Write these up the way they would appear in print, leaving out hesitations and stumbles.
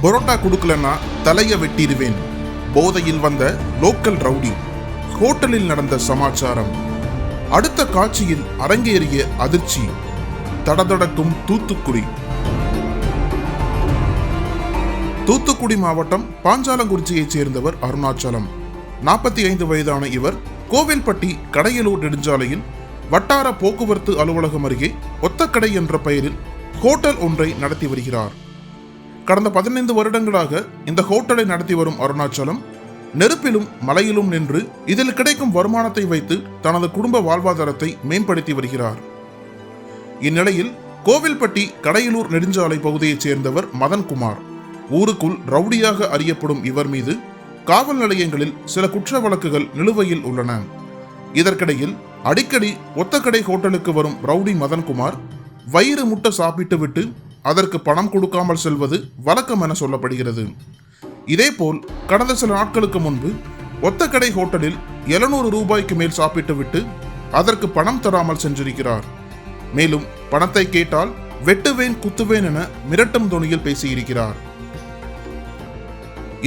பரோட்டா கொடுக்கலன்னா தலைய வெட்டிடுவேன். போதையில் வந்த லோக்கல் ரவுடி. ஹோட்டலில் நடந்த சமாச்சாரம். அடுத்த காட்சியில் அரங்கேறிய அதிர்ச்சி. தடதடக்கும் தூத்துக்குடி. தூத்துக்குடி மாவட்டம் பாஞ்சாலங்குறிச்சியைச் சேர்ந்தவர் அருணாச்சலம். 45 வயதான இவர் கோவில்பட்டி கடையலூர் நெடுஞ்சாலையில் வட்டார போக்குவரத்து அலுவலகம் அருகே ஒத்தக்கடை என்ற பெயரில் ஹோட்டல் ஒன்றை நடத்தி வருகிறார். கடந்த 15 வருடங்களாக இந்த ஹோட்டலை நடத்தி வரும் அருணாச்சலம் நெருப்பிலும் மலையிலும் நின்று இதில் கிடைக்கும் வருமானத்தை வைத்து தனது குடும்ப வாழ்வாதாரத்தை மேம்படுத்தி வருகிறார். இந்நிலையில் கோவில்பட்டி கடையலூர் நெடுஞ்சாலை பகுதியைச் சேர்ந்தவர் மதன்குமார். ஊருக்குள் ரவுடியாக அறியப்படும் இவர் மீது காவல் நிலையங்களில் சில குற்ற வழக்குகள் நிலுவையில் உள்ளன. இதற்கிடையில் அடிக்கடி ஒத்தக்கடை ஹோட்டலுக்கு வரும் ரவுடி மதன்குமார் வயிறு முட்டை சாப்பிட்டு விட்டு அதற்கு பணம் கொடுக்காமல் செல்வது வழக்கம் என சொல்லப்படுகிறது. இதேபோல் கடந்த சில நாட்களுக்கு முன்பு ஒத்தக்கடை ஹோட்டலில் 700 ரூபாய்க்கு மேல் சாப்பிட்டு விட்டு அதற்கு பணம் தராமல் சென்றிருக்கிறார். மேலும் பணத்தை கேட்டால் வெட்டுவேன் குத்துவேன் என மிரட்டும் தொனியில் பேசியிருக்கிறார்.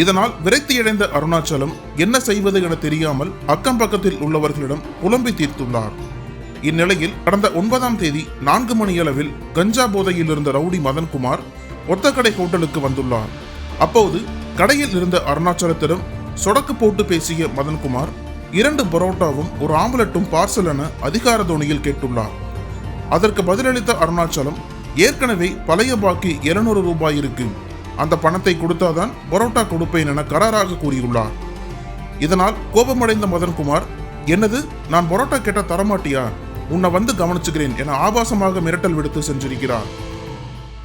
இதனால் விரக்தியடைந்த அருணாச்சலம் என்ன செய்வது என தெரியாமல் அக்கம் பக்கத்தில் உள்ளவர்களிடம் புலம்பி தீர்த்துள்ளார். இந்நிலையில் கடந்த 9ஆம் தேதி 4 மணியளவில் கஞ்சா போதையில் இருந்த ரவுடி மதன்குமார் ஒத்தக்கடை ஹோட்டலுக்கு வந்துள்ளார். அப்போது கடையில் இருந்த அருணாச்சலத்திடம் சொடக்கு போட்டு பேசிய மதன்குமார் 2 பரோட்டாவும் ஒரு ஆம்லெட்டும் பார்சல் என அதிகார தோணியில் கேட்டுள்ளார். அதற்கு பதிலளித்த அருணாச்சலம், ஏற்கனவே பழைய பாக்கி 700 ரூபாய் இருக்கு, அந்த பணத்தை கொடுத்தாதான் பரோட்டா கொடுப்பேன் என கராராக கூறியுள்ளார். இதனால் கோபமடைந்த மதன்குமார், என்னது நான் பரோட்டா கேட்ட தரமாட்டியா, உன்னை வந்து கவனிச்சுக்கிறேன் என ஆபாசமாக மிரட்டல் விடுத்து சென்றிருக்கிறார்.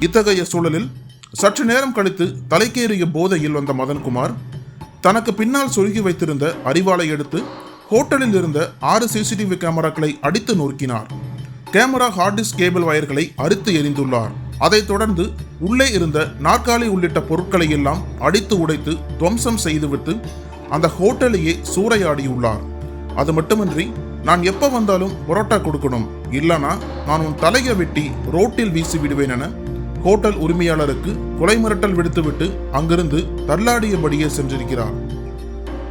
இத்தகைய சூழலில் சற்று நேரம் கழித்து தலைக்கேறிய போதையில் வந்த மதன்குமார் தனக்கு பின்னால் சொருகி வைத்திருந்த அரிவாளை எடுத்து ஹோட்டலில் இருந்த 6 சிசிடிவி கேமராக்களை அடித்து நொறுக்கினார். கேமரா ஹார்ட் டிஸ்க் கேபிள் வயர்களை அறுத்து எரிந்துள்ளார். அதைத் தொடர்ந்து உள்ளே இருந்த நாற்காலி உள்ளிட்ட பொருட்களை எல்லாம் அடித்து உடைத்து துவம்சம் செய்துவிட்டு அந்த ஹோட்டலையே சூறையாடியுள்ளார். அது மட்டுமின்றி, நான் எப்ப வந்தாலும் பரோட்டா கொடுக்கணும், இல்லனா நான் உன் தலையை வெட்டி ரோட்டில் வீசி விடுவேன் என ஹோட்டல் உரிமையாளருக்கு கொலை மிரட்டல் விடுத்துவிட்டு அங்கிருந்து தள்ளாடியபடியே சென்றிருக்கிறார்.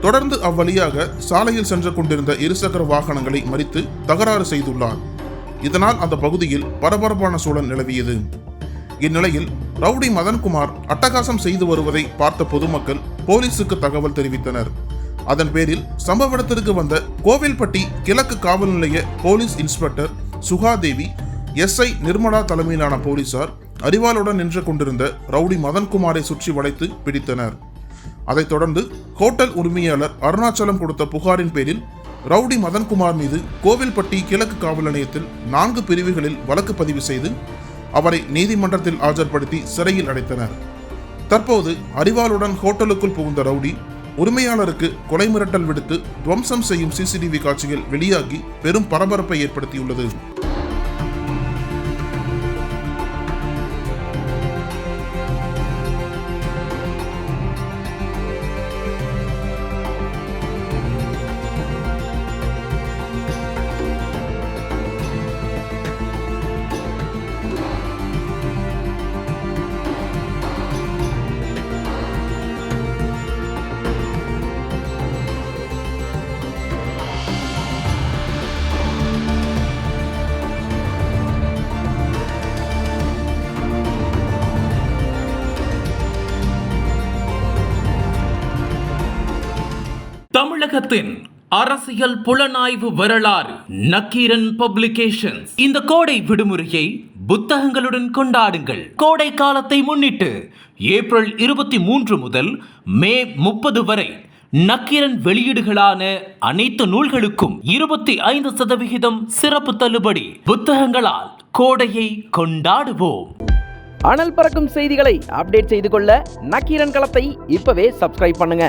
தொடர்ந்து அவ்வழியாக சாலையில் சென்று கொண்டிருந்த இருசக்கர வாகனங்களை மறித்து தகராறு செய்துள்ளார். இதனால் அந்த பகுதியில் பரபரப்பான சூழல் நிலவியது. இந்நிலையில் ரவுடி மதன்குமார் அட்டகாசம் செய்து வருவதை பார்த்த பொதுமக்கள் போலீசுக்கு தகவல் தெரிவித்தனர். அதன் பேரில் சம்பவ இடத்திற்கு வந்த கோவில்பட்டி கிழக்கு காவல் நிலைய போலீஸ் இன்ஸ்பெக்டர் சுகாதேவி, SI நிர்மலா தலைமையிலான போலீசார் அரிவாளுடன் நின்று கொண்டிருந்த ரவுடி மதன்குமாரை சுற்றி வளைத்து பிடித்தனர். அதைத் தொடர்ந்து ஹோட்டல் உரிமையாளர் அருணாச்சலம் கொடுத்த புகாரின் பேரில் ரவுடி மதன்குமார் மீது கோவில்பட்டி கிழக்கு காவல் நிலையத்தில் 4 பிரிவுகளில் வழக்கு பதிவு செய்து அவரை நீதிமன்றத்தில் ஆஜர்படுத்தி சிறையில் அடைத்தனர். தற்போது அரிவாளுடன் ஹோட்டலுக்குள் புகுந்த ரவுடி உரிமையாளருக்கு கொலை மிரட்டல் விடுத்து துவம்சம் செய்யும் சிசிடிவி காட்சிகள் வெளியாகி பெரும் பரபரப்பை ஏற்படுத்தியுள்ளது. தமிழகத்தின் அரசியல் புலனாய்வு வரலாறு நக்கீரன் பப்ளிகேஷன்ஸ். இந்த கோடை விடுமுறையை புத்தகங்களுடன் கொண்டாடுங்கள். கோடை காலத்தை முன்னிட்டு ஏப்ரல் 23 முதல் மே 30 வரை நக்கீரன் வெளியீடுகளான அனைத்து நூல்களுக்கும் 25% சிறப்பு தள்ளுபடி. புத்தகங்களால் கோடையை கொண்டாடுவோம். அனல் பறக்கும் செய்திகளை அப்டேட் செய்து கொள்ள நக்கீரன் களத்தை இப்பவே சப்ஸ்கிரைப் பண்ணுங்க.